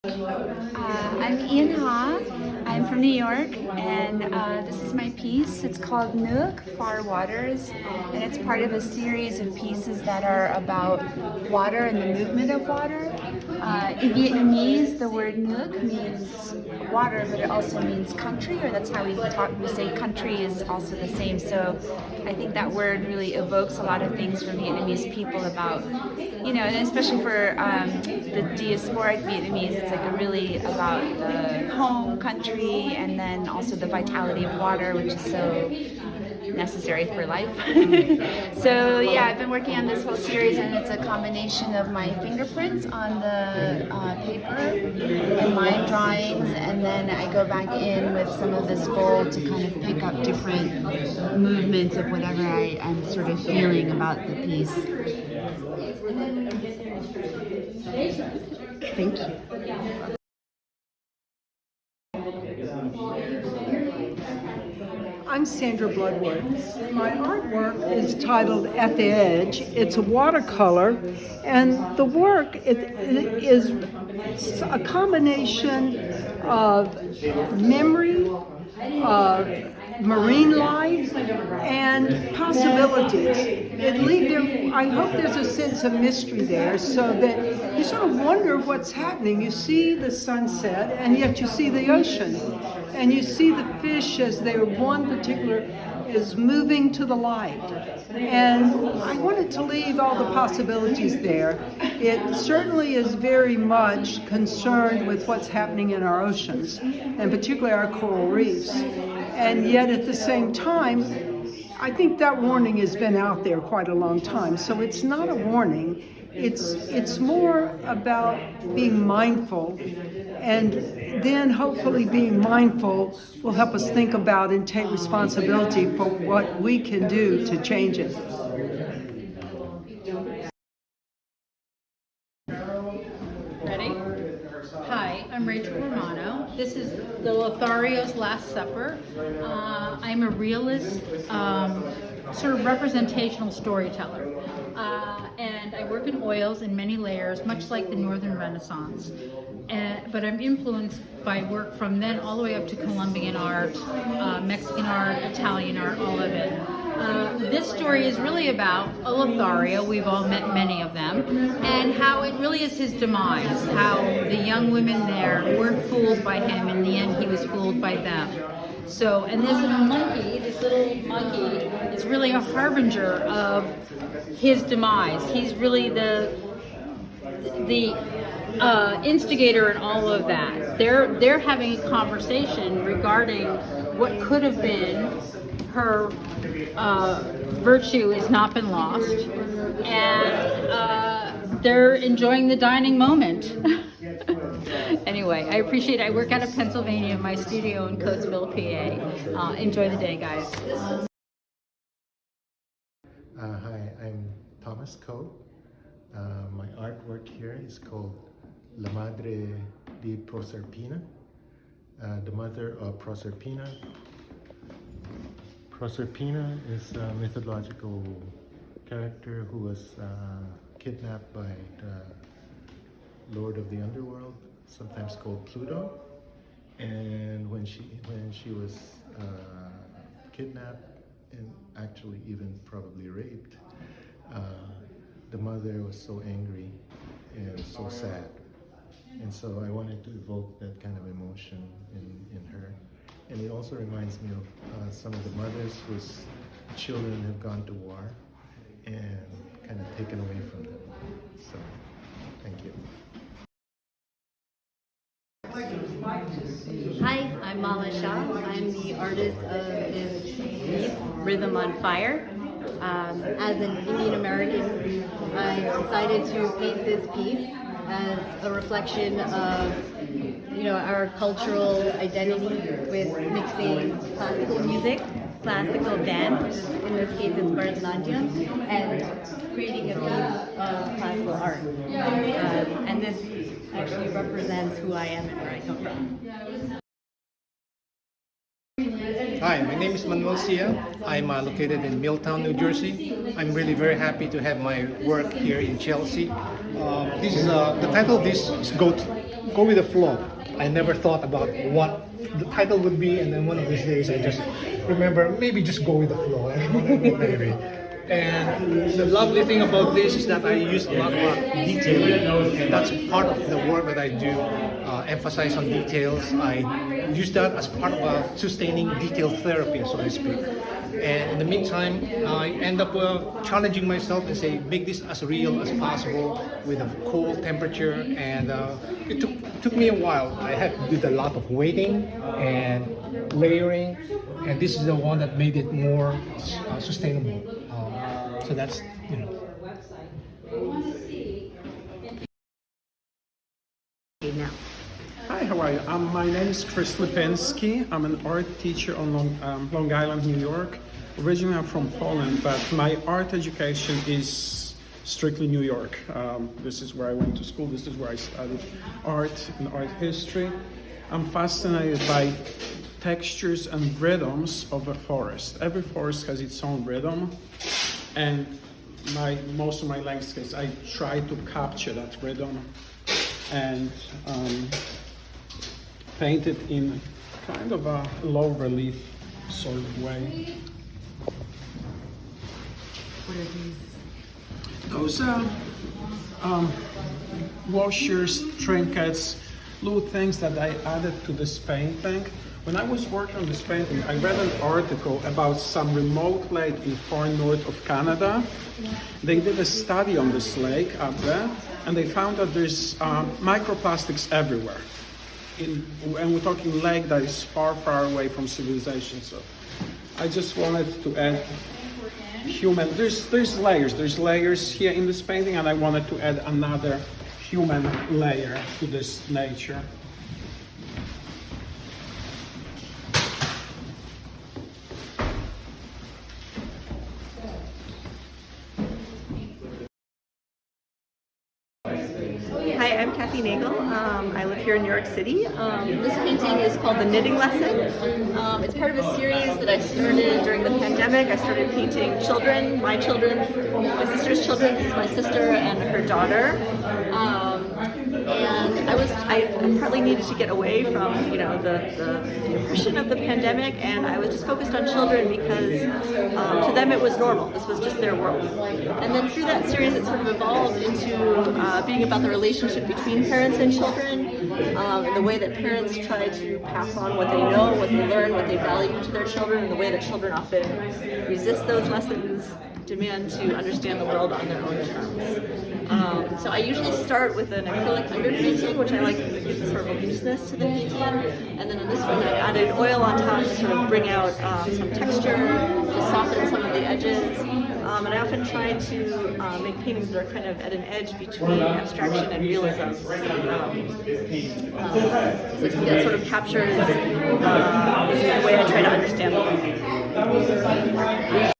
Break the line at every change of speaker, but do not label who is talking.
I'm Ian Ha. I'm from New York, and this is my piece. It's called Nước, Far Waters, and it's part of a series of pieces that are about water and the movement of water. In Vietnamese, the word Nước means water, but it also means country, or that's how we say country is also the same. So I think that word really evokes a lot of things for Vietnamese people about, and especially for the diasporic Vietnamese, it's like really about the home country, and then also the vitality of water, which is so necessary for life. So yeah, I've been working on this whole series, and it's a combination of my fingerprints on the paper and my drawings, and then I go back in with some of this gold to kind of pick up different movements of whatever I'm sort of feeling about the piece. Thank you.
I'm Sandra Bloodworth. My artwork is titled At the Edge. It's a watercolor, and the work is a combination of memory, marine life, and possibilities. I hope there's a sense of mystery there, so that you sort of wonder what's happening. You see the sunset, and yet you see the ocean, and you see the fish as one particular is moving to the light. And I wanted to leave all the possibilities there. It certainly is very much concerned with what's happening in our oceans, and particularly our coral reefs. And yet at the same time, I think that warning has been out there quite a long time. So it's not a warning. It's more about being mindful, and then hopefully being mindful will help us think about and take responsibility for what we can do to change it.
Ready? Hi, I'm Rachel Romano. This is the Lothario's Last Supper. I'm a realist, sort of representational storyteller. And I work in oils in many layers, much like the Northern Renaissance. But I'm influenced by work from then all the way up to Colombian art, Mexican art, Italian art, all of it. This story is really about a Lothario, we've all met many of them, and how it really is his demise, how the young women there weren't fooled by him, in the end he was fooled by them. So, and this little monkey is really a harbinger of his demise. He's really the instigator in all of that. They're having a conversation regarding what could have been her virtue has not been lost, and they're enjoying the dining moment. Anyway, I appreciate it. I work out of Pennsylvania, my studio in Coatesville, PA. Enjoy the day, guys.
Hi, I'm Tomas Co. My artwork here is called La Madre di Proserpina, the mother of Proserpina. Proserpina is a mythological character who was kidnapped by the Lord of the Underworld, sometimes called Pluto. And when she was kidnapped and actually even probably raped, the mother was so angry and so sad. And so I wanted to evoke that kind of emotion in her. And it also reminds me of some of the mothers whose children have gone to war and kind of taken away from them. So, thank you.
Hi, I'm Shah. I'm the artist of this piece, Rhythm on Fire. As an Indian American, I decided to paint this piece as a reflection of our cultural identity with mixing classical music, classical dance, in this case it's Bharatanatyam, and creating a piece of classical art. And this actually represents who I am and where I come from.
Hi, my name is Manuel Sia. I'm located in Milltown, New Jersey. I'm really very happy to have my work here in Chelsea. The title of this is Goat. go with the flow. I never thought about what the title would be, and then one of these days I just remember maybe just go with the flow. Maybe. And the lovely thing about this is that I use a lot of detailing, and that's part of the work that I do. Emphasize on details. I use that as part of a sustaining detail therapy, so to speak. And in the meantime, I end up challenging myself and say, make this as real as possible with a cool temperature. And it took me a while. I had to do a lot of waiting and layering, and this is the one that made it more sustainable. So that's, you know.
Now.
Hi, how are you? My name is Krzysztof Lipinski. I'm an art teacher on Long Island, New York. Originally, I'm from Poland, but my art education is strictly New York. This is where I went to school. This is where I studied art and art history. I'm fascinated by textures and rhythms of a forest. Every forest has its own rhythm, and most of my landscapes, I try to capture that rhythm and paint it in kind of a low relief sort of way.
What are these?
Those washers, trinkets, little things that I added to this painting. When I was working on this painting, I read an article about some remote lake in far north of Canada. They did a study on this lake up there, and they found that there's microplastics everywhere. And we're talking lake that is far, far away from civilization. So I just wanted to add human. There's layers here in this painting, and I wanted to add another human layer to this nature.
Hi, I'm Katherine Nagel. I live here in New York City. This painting is called The Knitting Lesson. It's part of a series that I started during the pandemic. I started painting children, my sister's children. This is my sister and her daughter. And I partly needed to get away from, the oppression of the pandemic, and I was just focused on children because to them it was normal. This was just their world. And then through that series, it sort of evolved into being about the relationship between parents and children, and the way that parents try to pass on what they know, what they learn, what they value to their children, and the way that children often resist those lessons, demand to understand the world on their own terms. So I usually start with an acrylic underpainting, which I like to give a sort of a looseness to the painting, and then in this one I added oil on top to sort of bring out some texture, to soften some of the edges. And I often try to make paintings that are kind of at an edge between abstraction and realism. That sort of captures the way I try to understand the world.